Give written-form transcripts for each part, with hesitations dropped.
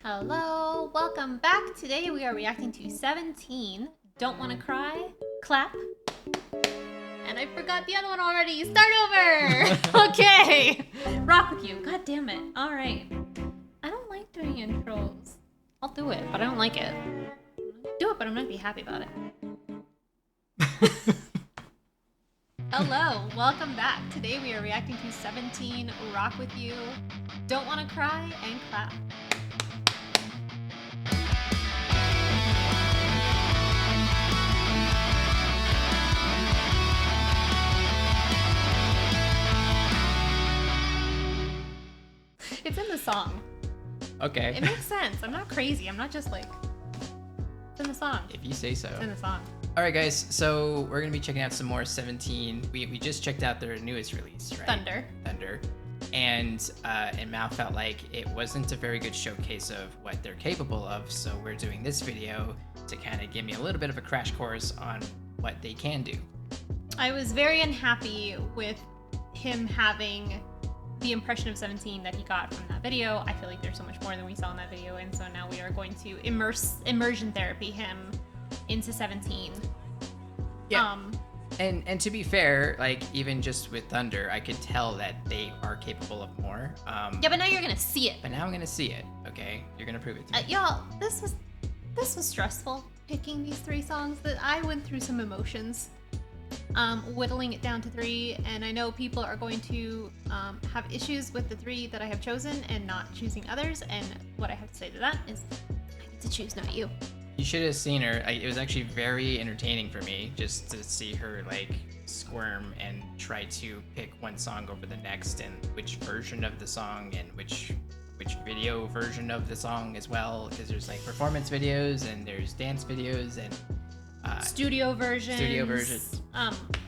Hello, welcome back. Today we are reacting to 17. Don't Wanna Cry, Clap. And I forgot the other one already. Start over! Okay! Rock with you. God damn it. Alright. I don't like doing intros. I'll do it, but I don't like it. Do it, but I'm not gonna be happy about it. Hello, welcome back. Today we are reacting to 17, Rock With You, Don't Wanna Cry, and Clap. It's in the song. Okay. It makes sense. I'm not crazy. I'm not just like... It's in the song. If you say so. It's in the song. Alright guys, so we're going to be checking out some more 17. We just checked out their newest release, right? Thunder. And Mao felt like it wasn't a very good showcase of what they're capable of, so we're doing this video to kind of give me a little bit of a crash course on what they can do. I was very unhappy with him having the impression of 17 that he got from that video. I feel like there's so much more than we saw in that video, and so now we are going to immersion therapy him into 17. Yeah. And to be fair, like even just with Thunder, I could tell that they are capable of more. Yeah, but now you're gonna see it. But now I'm gonna see it. Okay, you're gonna prove it to me. Y'all, this was stressful picking these 3 songs. That I went through some emotions. Whittling it down to 3, and I know people are going to have issues with the 3 that I have chosen and not choosing others, and what I have to say to that is I get to choose, not you. You should have seen her. It was actually very entertaining for me just to see her like squirm and try to pick one song over the next, and which version of the song and which video version of the song as well, because there's like performance videos and there's dance videos and studio versions.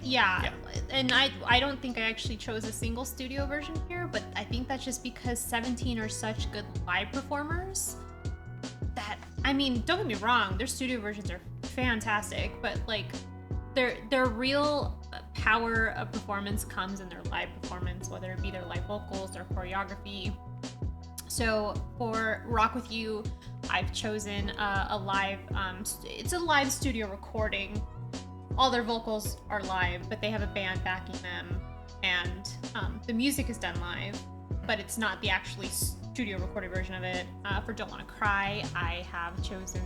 Yeah. And I don't think I actually chose a single studio version here, but I think that's just because 17 are such good live performers that, I mean, don't get me wrong, their studio versions are fantastic, but like their real power of performance comes in their live performance, whether it be their live vocals or choreography. So for Rock With You, I've chosen a live, it's a live studio recording. All their vocals are live, but they have a band backing them, and the music is done live, but it's not the actually studio recorded version of it. For Don't Wanna Cry, I have chosen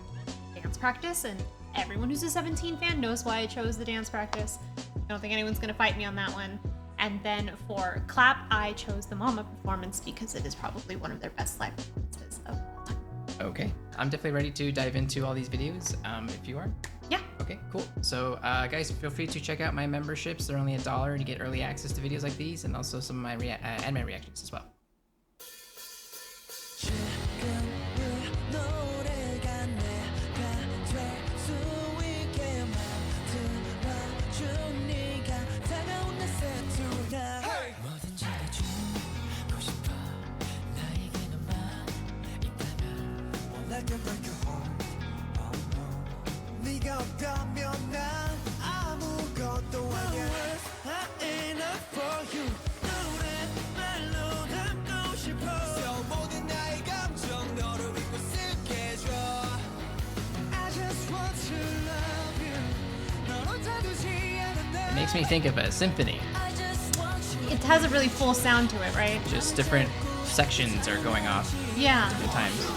Dance Practice, and everyone who's a 17 fan knows why I chose the Dance Practice. I don't think anyone's gonna fight me on that one. And then for Clap, I chose the Mama performance because it is probably one of their best live performances of all time. Okay, I'm definitely ready to dive into all these videos, if you are. Yeah. Okay, cool. So guys, feel free to check out my memberships. They're only $1 and you get early access to videos like these, and also some of my anime reactions as well. It makes me think of a symphony. It has a really full sound to it, right? Just different sections are going off. Yeah. Different times.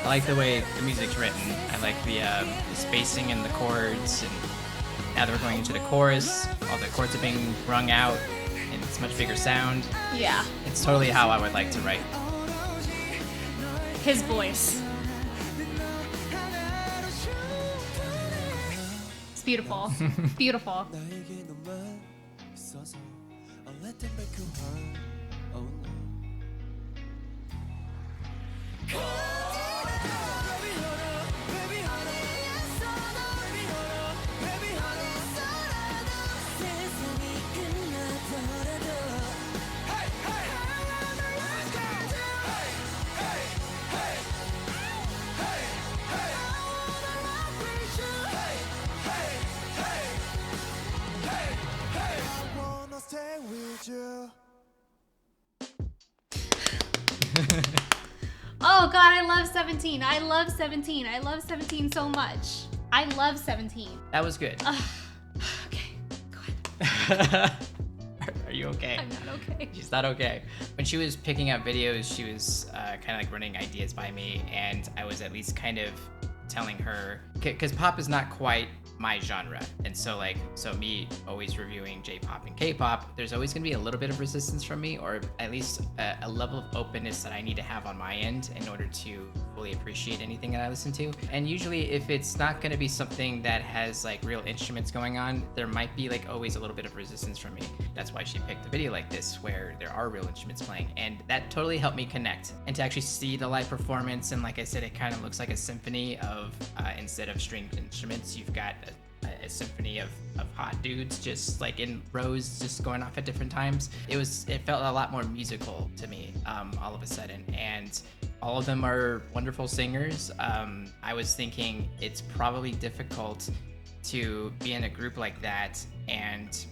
I like the way the music's written. I like the spacing and the chords, and now that we're going into the chorus, all the chords are being rung out, and it's much bigger sound. Yeah. It's totally how I would like to write. His voice. It's beautiful. Beautiful. Oh god, I love 17. I love 17. I love 17 so much. I love 17. That was good. Okay, go ahead. Are you okay? I'm not okay. She's not okay. When she was picking up videos, she was kind of like running ideas by me, and I was at least kind of telling her, because pop is not quite my genre, and so me always reviewing J-pop and K-pop, there's always going to be a little bit of resistance from me, or at least a level of openness that I need to have on my end in order to fully appreciate anything that I listen to. And usually if it's not going to be something that has like real instruments going on, there might be like always a little bit of resistance from me. That's why she picked a video like this where there are real instruments playing, and that totally helped me connect and to actually see the live performance. And like I said, it kind of looks like a symphony of instead of stringed instruments, you've got a symphony of hot dudes just like in rows just going off at different times. It felt a lot more musical to me all of a sudden, and all of them are wonderful singers. I was thinking it's probably difficult to be in a group like that, and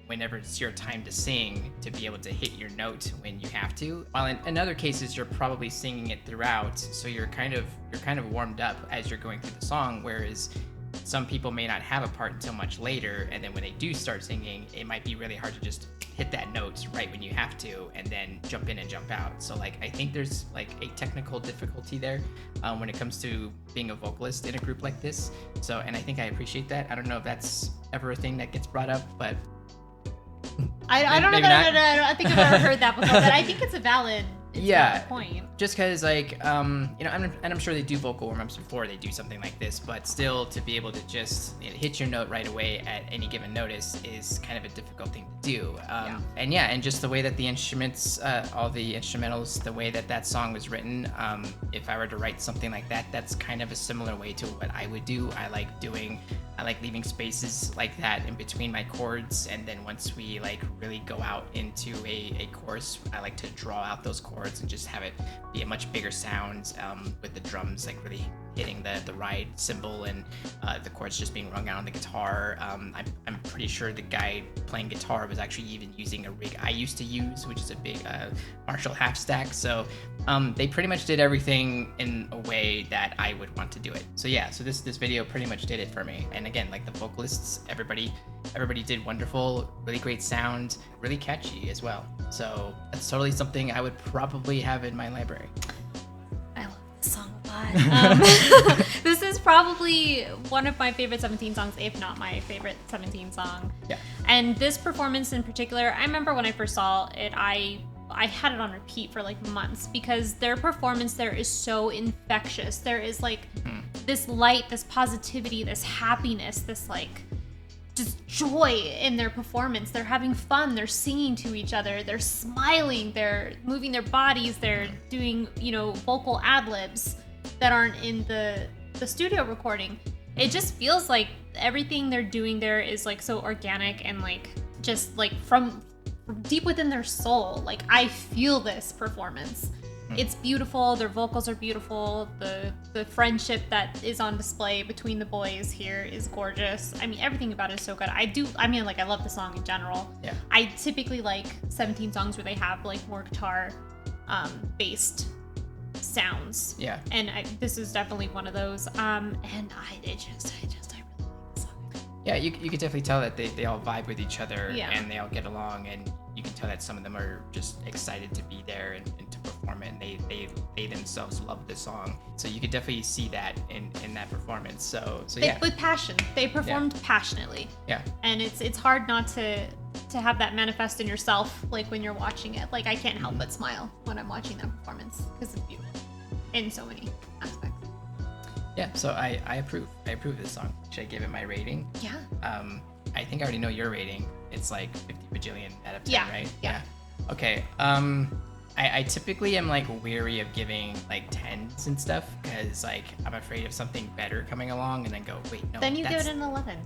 whenever it's your time to sing, to be able to hit your note when you have to. While in other cases, you're probably singing it throughout, so you're kind of warmed up as you're going through the song, whereas some people may not have a part until much later, and then when they do start singing, it might be really hard to just hit that note right when you have to and then jump in and jump out. So like I think there's like a technical difficulty there when it comes to being a vocalist in a group like this. So, and I think I appreciate that. I don't know if that's ever a thing that gets brought up, but I don't know that I don't think I've ever heard that before, but I think it's a valid point. Just because like I'm sure they do vocal warm-ups before they do something like this, but still to be able to just hit your note right away at any given notice is kind of a difficult thing to do. And just the way that the instruments, all the instrumentals, the way that song was written, if I were to write something like that, that's kind of a similar way to what I would do. I like leaving spaces like that in between my chords, and then once we like really go out into a chorus, I like to draw out those chords and just have it be a much bigger sound, with the drums like really hitting the ride cymbal and the chords just being rung out on the guitar. I'm pretty sure the guy playing guitar was actually even using a rig I used to use, which is a big Marshall half stack. So they pretty much did everything in a way that I would want to do it. So yeah, so this video pretty much did it for me. And again, like the vocalists, everybody did wonderful, really great sound, really catchy as well. So that's totally something I would probably have in my library. I love this song a lot. This is probably one of my favorite 17 songs, if not my favorite 17 song. Yeah. And this performance in particular, I remember when I first saw it, I had it on repeat for like months because their performance there is so infectious. There is like this light, this positivity, this happiness, this like just joy in their performance. They're having fun, they're singing to each other, they're smiling, they're moving their bodies, they're doing, vocal ad-libs that aren't in the studio recording. It just feels like everything they're doing there is like so organic and like just like from deep within their soul. Like I feel this performance. It's beautiful. Their vocals are beautiful. The friendship that is on display between the boys here is gorgeous. I mean, everything about it is so good. I love the song in general. Yeah. I typically like 17 songs where they have like more guitar based sounds. Yeah. And this is definitely one of those. And I really like the song. Yeah, you could definitely tell that they all vibe with each other, yeah, and they all get along, and you can tell that some of them are just excited to be there and to perform perform it, and they themselves love the song. So you could definitely see that in that performance. So yeah. With passion. They performed passionately. Yeah. And it's hard not to have that manifest in yourself, like when you're watching it. Like I can't help but smile when I'm watching that performance because it's beautiful in so many aspects. Yeah, so I approve. I approve of this song. Should I give it my rating? Yeah. I think I already know your rating. It's like 50 bajillion out of 10, right? Yeah. Okay. I typically am like weary of giving like 10s and stuff because like I'm afraid of something better coming along and then go, wait, no. Then you give it an 11.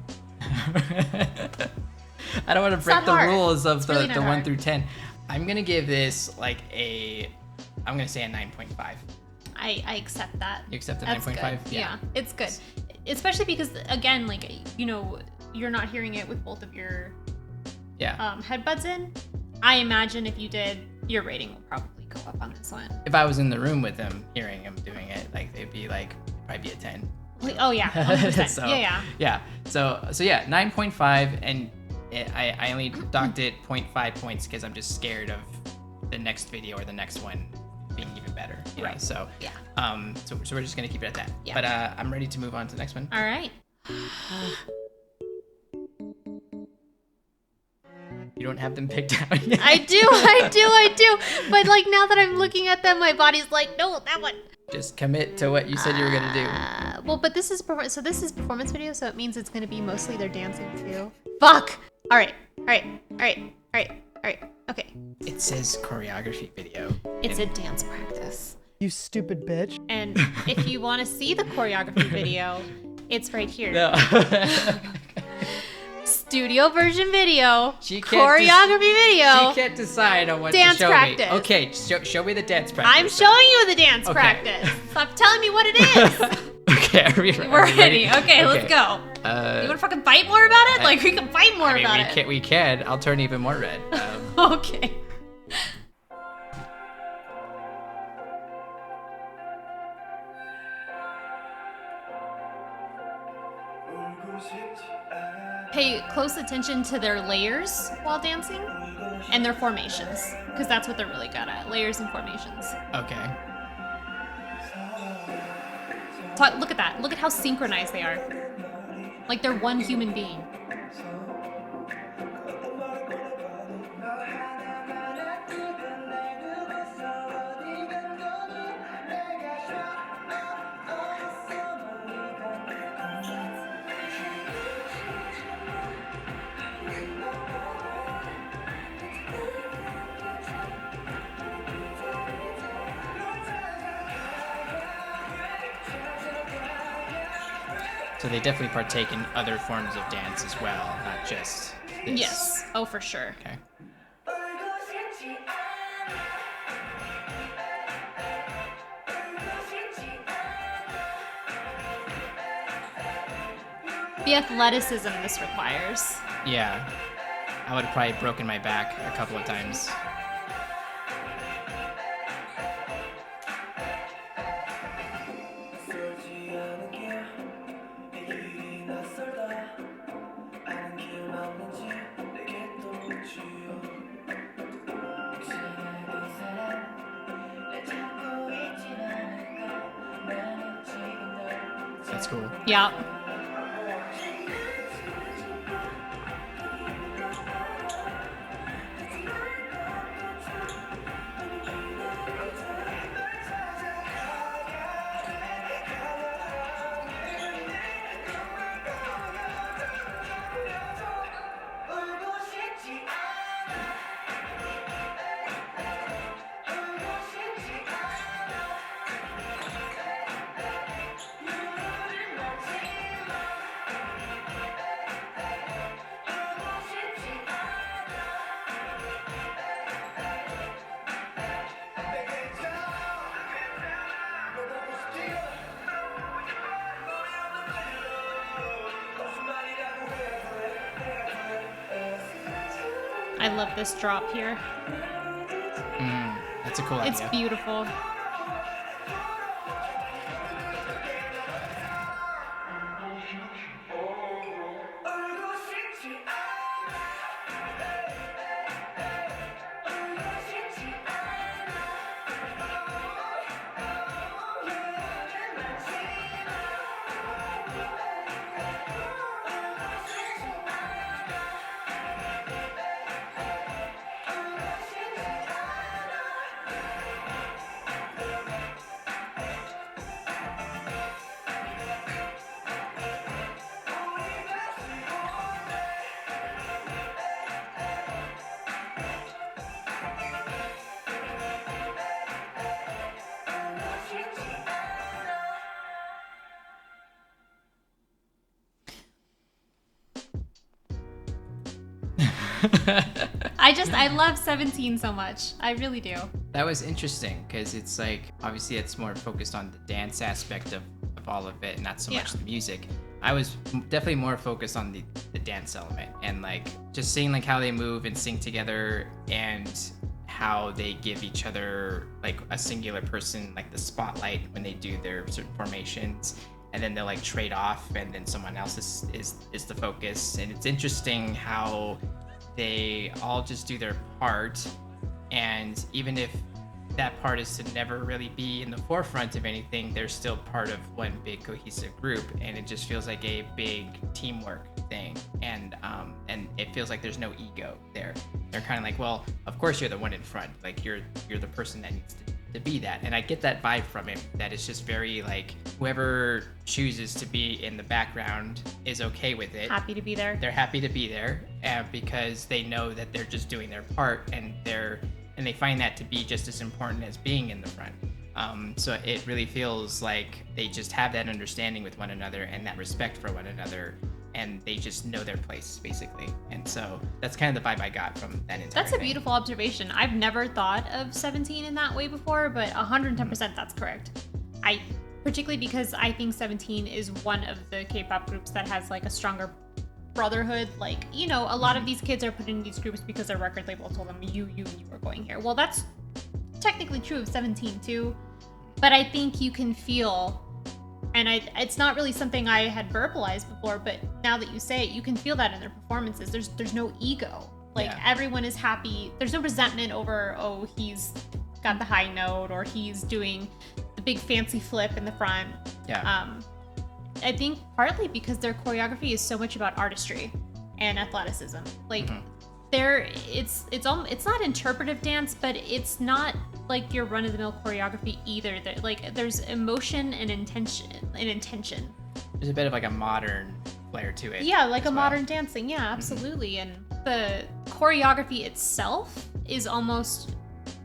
I don't want to break the rules of the 1 hard. through 10. I'm gonna give this like I'm gonna say a 9.5. I accept that. You accept the 9.5? Yeah, it's good. Especially because again, like you're not hearing it with both of your headbuds in. I imagine if you did, your rating will probably go up on this one. If I was in the room with them, hearing him doing it, like it'd be like probably be a 10. Like, oh yeah, 100%. So, yeah. So yeah, 9.5, and I only docked it 0.5 points because I'm just scared of the next video or the next one being even better. You know? So yeah. So we're just gonna keep it at that. Yeah. But I'm ready to move on to the next one. All right. You don't have them picked out yet. I do. But like now that I'm looking at them, my body's like, no, that one. Just commit to what you said you were gonna do. Well, but this is performance video, so it means it's gonna be mostly their dancing too. Fuck. All right. Okay. It says choreography video. It's a dance practice. You stupid bitch. And if you want to see the choreography video, it's right here. No. Studio version video. Choreography video. She can't decide on what dance to show practice. me. Okay, show me the dance practice. I'm showing you the dance practice. Stop telling me what it is. Okay, We're ready. Okay, let's go. You want to fucking fight more about it? Like, we can fight more about it. We can. I'll turn even more red. Okay. Pay close attention to their layers while dancing and their formations, because that's what they're really good at, layers and formations. Okay. Look at that. Look at how synchronized they are. Like they're one human being. So they definitely partake in other forms of dance as well, not just this. Yes. Oh, for sure. Okay. The athleticism this requires. Yeah. I would have probably broken my back a couple of times. That's cool. Yeah. I love this drop here. That's a cool idea. It's beautiful. I love 17 so much. I really do. That was interesting because it's like, obviously it's more focused on the dance aspect of all of it, not so much the music. I was definitely more focused on the dance element and like just seeing like how they move and sing together and how they give each other like a singular person like the spotlight when they do their certain formations, and then they'll like trade off and then someone else is the focus. And it's interesting how they all just do their part, and even if that part is to never really be in the forefront of anything, they're still part of one big cohesive group, and it just feels like a big teamwork thing. And it feels like there's no ego there. They're kind of like, well, of course you're the one in front, like you're the person that needs to be that. And I get that vibe from it, that it's just very like whoever chooses to be in the background is okay with it, happy to be there. They're happy to be there because they know that they're just doing their part, and they find that to be just as important as being in the front. So it really feels like they just have that understanding with one another and that respect for one another, and they just know their place basically. And so that's kind of the vibe I got from that entire That's a thing. beautiful observation. I've never thought of 17 in that way before, but 110% that's correct. Particularly because I think 17 is one of the K-pop groups that has like a stronger brotherhood. Like, you know, a lot of these kids are put in these groups because their record label told them you are going here. Well, that's technically true of 17 too, but I think you can feel, and it's not really something I had verbalized before, but now that you say it, you can feel that in their performances. There's no ego. Like everyone is happy. There's no resentment over, oh, he's got the high note or he's doing the big fancy flip in the front. I think partly because their choreography is so much about artistry and athleticism. Like it's not interpretive dance, but it's not like your run-of-the-mill choreography either. Like there's emotion and intention. There's a bit of like a modern flair to it. Yeah, like a modern dancing. Yeah, absolutely. And the choreography itself is almost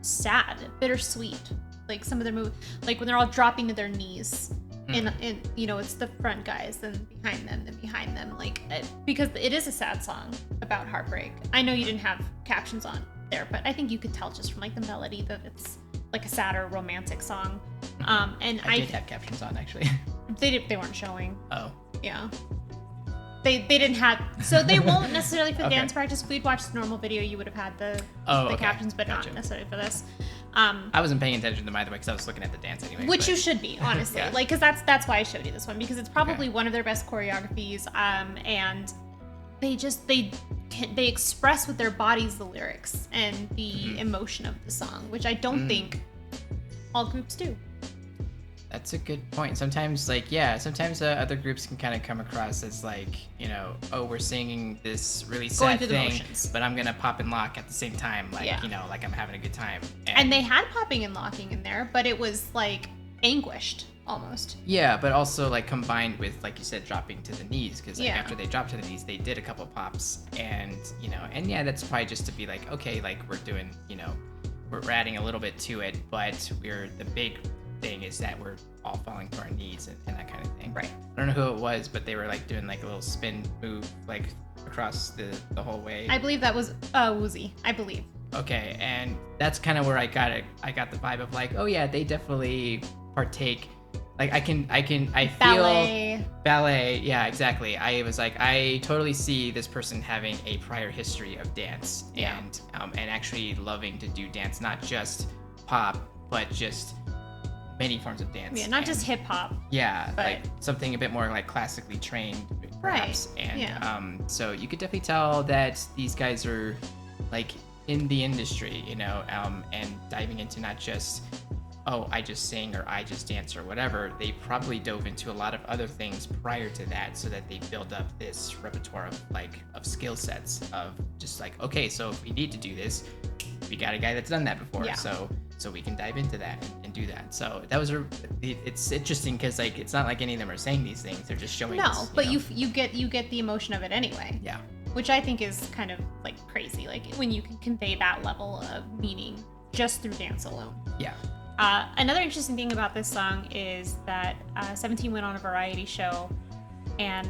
sad, bittersweet. Like some of their moves, like when they're all dropping to their knees. And you know, it's the front guys, then behind them, like because it is a sad song about heartbreak. I know you didn't have captions on there, but I think you could tell just from like the melody that it's like a sadder romantic song. And I did have captions on actually. They weren't showing. Oh. Yeah. They didn't have, so they won't necessarily for the dance practice. If we'd watched the normal video, you would have had the captions, but not necessarily for this. I wasn't paying attention to them either way because I was looking at the dance anyway. Which you should be, honestly. Like, because that's why I showed you this one, because it's probably one of their best choreographies. And they express with their bodies the lyrics and the emotion of the song, which I don't think all groups do. That's a good point. Sometimes, sometimes other groups can kind of come across as like, you know, oh, we're singing this really sad thing, but I'm gonna pop and lock at the same time, like you know, like I'm having a good time. And they had popping and locking in there, but it was like anguished almost. Yeah, but also like combined with, like you said, dropping to the knees, because like, after they dropped to the knees, they did a couple pops, and you know, and that's probably just to be like, okay, like we're doing, you know, we're adding a little bit to it, but the big thing is that we're all falling to our knees and that kind of thing. Right. I don't know who it was, but they were like doing like a little spin move like across the whole way. I believe that was Woozy, I believe. Okay, and that's kind of where I got the vibe of like, oh yeah, they definitely partake. Like I feel ballet. Yeah, exactly. I was like, I totally see this person having a prior history of dance and actually loving to do dance, not just pop, but just many forms of dance. Yeah, not just hip hop. Yeah, like something a bit more like classically trained, perhaps. Right. And so you could definitely tell that these guys are like in the industry, you know, and diving into not just, oh, I just sing or I just dance or whatever. They probably dove into a lot of other things prior to that, so that they build up this repertoire of skill sets of just like, okay, so if we need to do this, we got a guy that's done that before. So we can dive into that and do that. So that was it's interesting because like it's not like any of them are saying these things; they're just showing. No, but you get the emotion of it anyway. Yeah. Which I think is kind of like crazy, like when you can convey that level of meaning just through dance alone. Yeah. Another interesting thing about this song is that 17 went on a variety show, and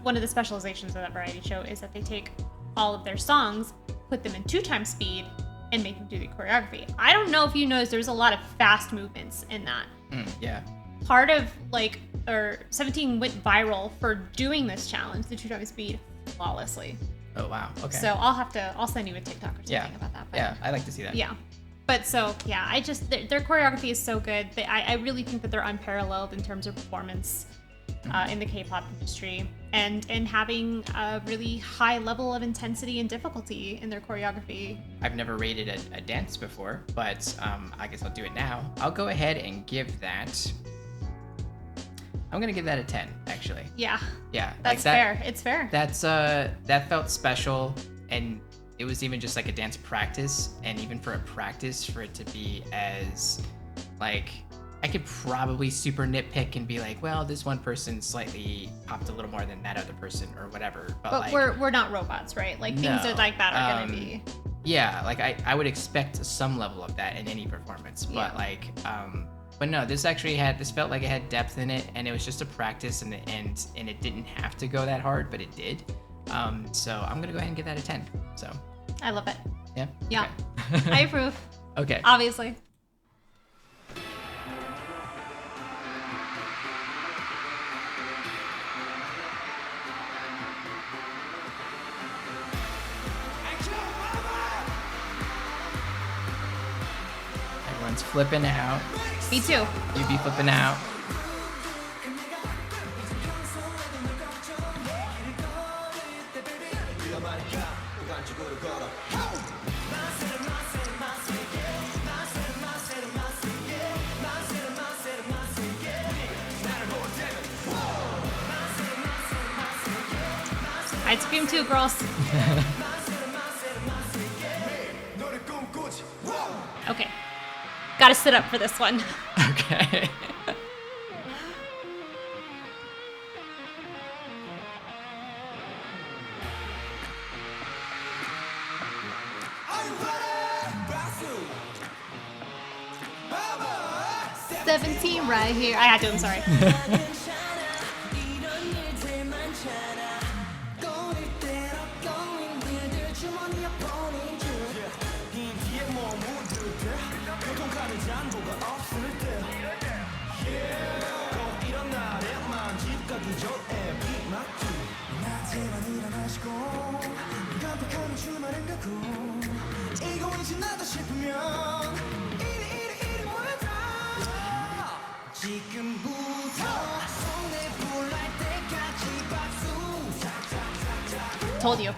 one of the specializations of that variety show is that they take all of their songs, put them in 2x speed, and make them do the choreography. I don't know if you noticed, there's a lot of fast movements in that. Yeah. Part of 17 went viral for doing this challenge, the 2x speed, flawlessly. Oh wow. Okay. So I'll send you a TikTok or something about that. But yeah, I like to see that. Yeah. But so yeah, their choreography is so good. I really think that they're unparalleled in terms of performance in the K-pop industry, and having a really high level of intensity and difficulty in their choreography. I've never rated a dance before, but I guess I'll do it now. I'll go ahead and give that. I'm gonna give that a 10, actually. Yeah. Yeah. That's fair. It's fair. That felt special, and it was even just like a dance practice, and even for a practice, for it to be as like, I could probably super nitpick and be like, well, this one person slightly popped a little more than that other person or whatever. But like, we're not robots, right? Like things are like that are gonna be. Yeah, like I would expect some level of that in any performance, but but no, this felt like it had depth in it, and it was just a practice, and it didn't have to go that hard, but it did. So I'm gonna go ahead and give that a 10. So I love it. Yeah. Yeah. Okay. I approve. Okay. Obviously. Everyone's flipping out. Me too. You be flipping out. I scream too, girls. Okay. Gotta sit up for this one. Okay. "17 right here." I had to, I'm sorry. Told you.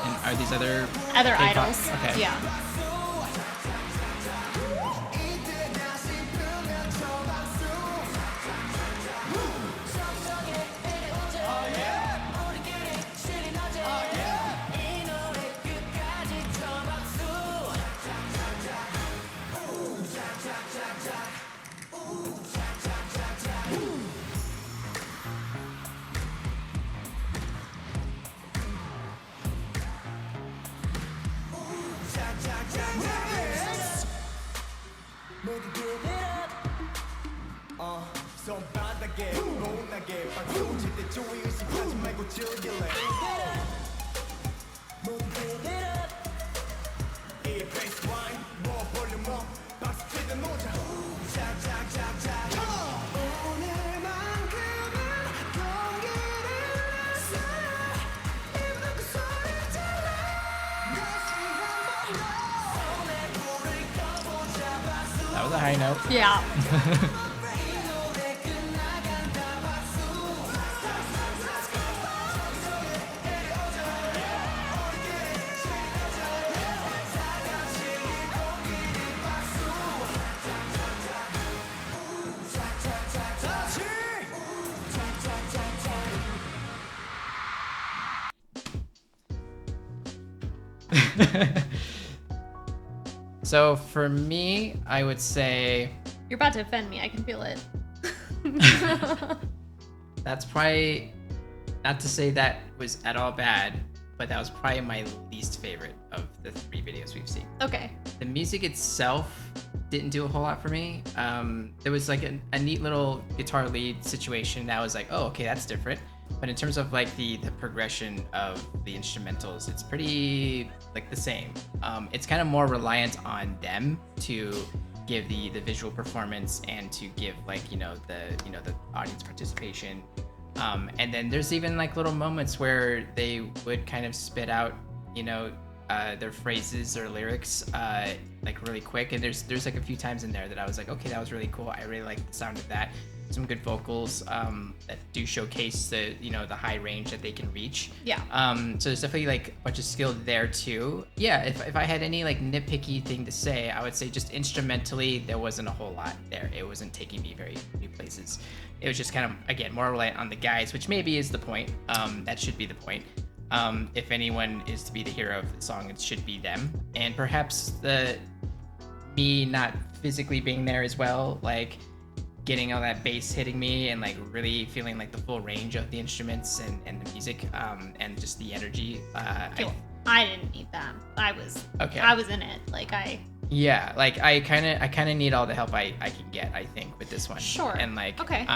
And are these other Other K-pop? idols? Okay. Yeah. That was a high note. Yeah. So for me, I would say you're about to offend me. I can feel it. That's probably, not to say that was at all bad, but that was probably my least favorite of the 3 videos we've seen. Okay. The music itself didn't do a whole lot for me. There was like a neat little guitar lead situation that was like, oh, okay, that's different. But in terms of like the progression of the instrumentals, it's pretty like the same. It's kind of more reliant on them to give the visual performance and to give like the audience participation. And then there's even like little moments where they would kind of spit out their phrases or lyrics like really quick, and there's like a few times in there that I was like, okay, that was really cool. I really like the sound of that. Some good vocals that do showcase the the high range that they can reach. Yeah. So there's definitely like a bunch of skill there too. Yeah. If I had any like nitpicky thing to say, I would say just instrumentally there wasn't a whole lot there. It wasn't taking me very new places. It was just kind of again more reliant on the guys, which maybe is the point. That should be the point. If anyone is to be the hero of the song, it should be them. And perhaps me not physically being there as well, like getting all that bass hitting me and like really feeling like the full range of the instruments and the music and just the energy. I didn't need that. I was in it. Like I kind of need all the help I can get, I think, with this one. Sure. And like okay.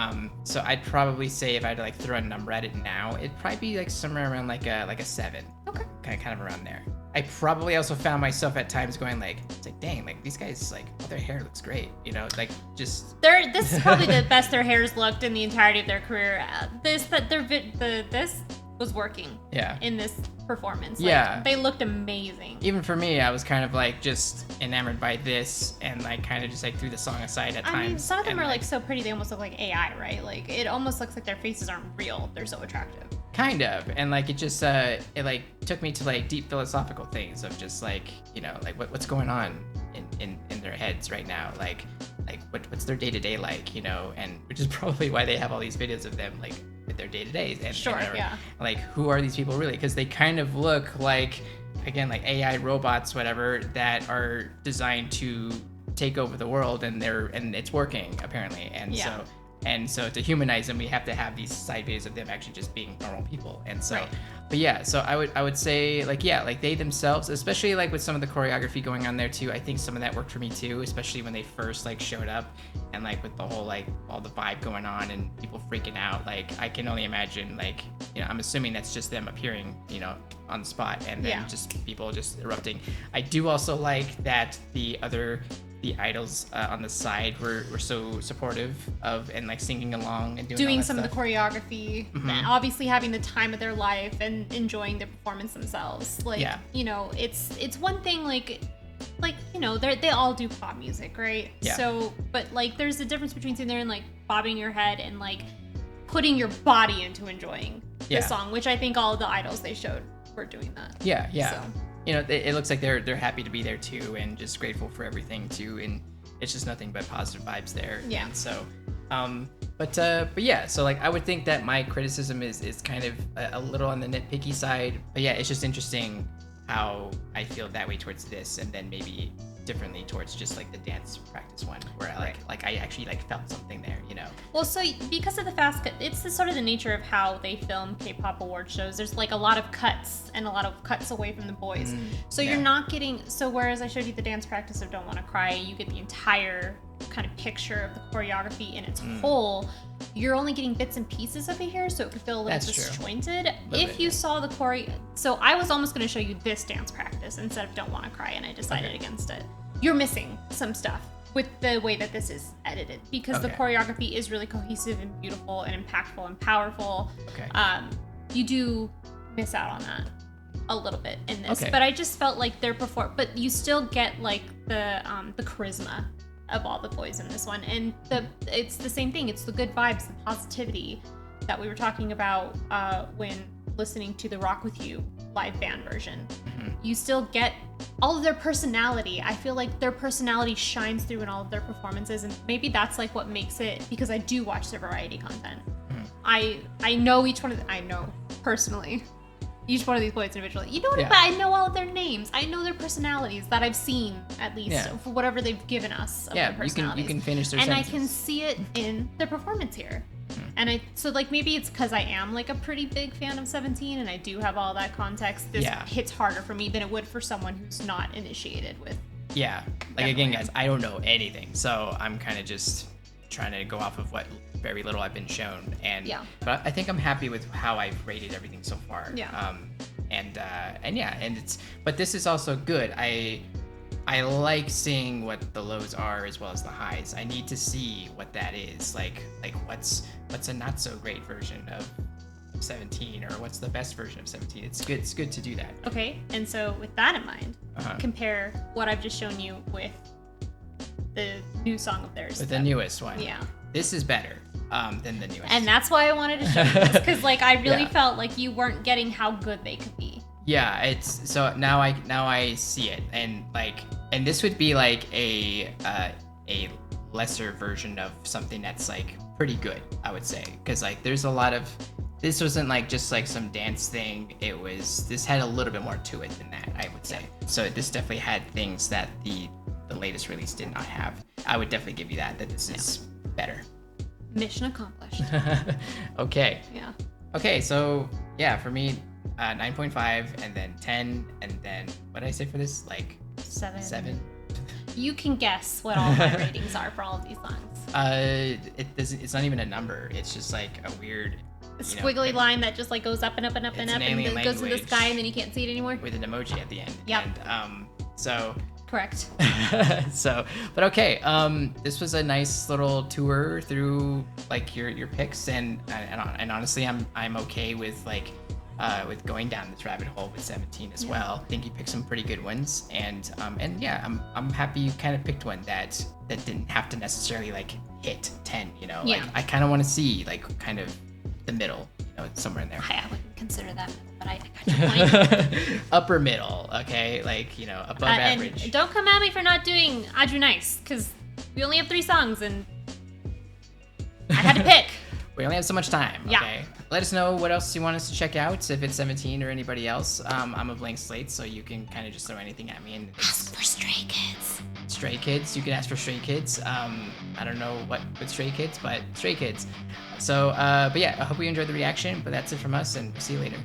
So I'd probably say if I had to like throw a number at it now, it'd probably be like somewhere around like a 7. Okay. Kind of around there. I probably also found myself at times going like, it's like, dang, like these guys, like, oh, their hair looks great, like just. This is probably the best their hair's looked in the entirety of their career. This was working. Yeah. In this performance. Yeah. They looked amazing. Even for me, I was kind of like just enamored by this and like kind of just like threw the song aside at times. I mean, some of them are like so pretty, they almost look like AI, right? Like it almost looks like their faces aren't real. They're so attractive. Kind of, and like it just it like took me to like deep philosophical things of just like like what's going on in their heads right now, like what's their day-to-day like, and which is probably why they have all these videos of them like with their day-to-days and sure, yeah, like who are these people really, because they kind of look like, again, like AI robots, whatever, that are designed to take over the world, and it's working apparently, and so to humanize them, we have to have these side videos of them actually just being normal people. And so, right. But yeah, so I would say like, yeah, like they themselves, especially like with some of the choreography going on there too, I think some of that worked for me too, especially when they first like showed up and like with the whole like all the vibe going on and people freaking out. Like I can only imagine like, I'm assuming that's just them appearing, on the spot and then just people just erupting. I do also like that the idols on the side were so supportive of and like singing along and doing some stuff. Of the choreography, and obviously having the time of their life and enjoying the performance themselves. Like, it's one thing like they all do pop music, right? Yeah. So, but like there's a difference between sitting there and like bobbing your head and like putting your body into enjoying the song, which I think all the idols they showed were doing that. Yeah. So. It looks like they're happy to be there too, and just grateful for everything too, and it's just nothing but positive vibes there. Yeah. And so, but yeah, so like I would think that my criticism is kind of a little on the nitpicky side, but yeah, it's just interesting how I feel that way towards this, and then maybe differently towards just like the dance practice one, where I like I actually like felt something there, Well, so because of the fast cut, it's the sort of the nature of how they film K-pop award shows. There's like a lot of cuts and a lot of cuts away from the boys. So you're not getting, whereas I showed you the dance practice of Don't Wanna Cry, you get the entire kind of picture of the choreography in its whole. You're only getting bits and pieces of it here, so it could feel a little disjointed. If you saw the choreo, so I was almost going to show you this dance practice instead of Don't Wanna Cry, and I decided against it. You're missing some stuff with the way that this is edited, because the choreography is really cohesive and beautiful and impactful and powerful. You do miss out on that a little bit in this, but I just felt like but you still get like the charisma of all the boys in this one, and it's the same thing. It's the good vibes, the positivity that we were talking about when listening to the Rock With You live band version. You still get all of their personality. I feel like their personality shines through in all of their performances, and maybe that's like what makes it, because I do watch their variety content. I know each one of them. I know personally, each one of these boys individually. You know what? But I know all of their names. I know their personalities that I've seen, at least, for whatever they've given us of their personalities. You can finish their sentences. And I can see it in their performance here. And so like maybe it's because I am like a pretty big fan of 17 and I do have all that context. This hits harder for me than it would for someone who's not initiated with. Yeah. Like again, guys, I don't know anything, so I'm kind of just trying to go off of what very little I've been shown. And but I think I'm happy with how I've rated everything so far. Yeah. And it's but this is also good. I like seeing what the lows are as well as the highs. I need to see what that is. Like what's a not so great version of 17 or what's the best version of 17. It's good to do that. Okay, and so with that in mind, compare what I've just shown you with the new song of theirs. With the newest one. Yeah. This is better than the newest. And that's why I wanted to show you this, because like I really felt like you weren't getting how good they could be. Yeah, it's so now I see it, and this would be like a lesser version of something that's like pretty good, I would say, because like there's a lot of, this wasn't like just like some dance thing. This had a little bit more to it than that, I would say. So this definitely had things that the latest release did not have. I would definitely give you that this is better. Mission accomplished. Okay. Yeah. Okay, so yeah, for me, 9.5 and then 10 and then what did I say for this? Like 7. You can guess what all my ratings are for all of these songs. It's not even a number. It's just like a weird squiggly line that just like goes up and up and up and up and then goes to the sky and then you can't see it anymore. With an emoji at the end. Yep. And so correct. But okay. This was a nice little tour through like your picks and honestly, I'm okay with like with going down this rabbit hole with 17 as well. I think you picked some pretty good ones, and yeah, I'm happy you kind of picked one that didn't have to necessarily like hit 10. You know, like I kind of want to see like kind of the middle, somewhere in there. I wouldn't consider that, but I got your point. Upper middle, okay, like above average. And don't come at me for not doing Aju Nice, because we only have 3 songs and I had to pick. We only have so much time. Okay. Yeah. Let us know what else you want us to check out, if it's 17 or anybody else. I'm a blank slate, so you can kind of just throw anything at me. And ask for Stray Kids. Stray Kids. You can ask for Stray Kids. I don't know what with Stray Kids, but Stray Kids. So, but yeah, I hope you enjoyed the reaction. But that's it from us, and see you later.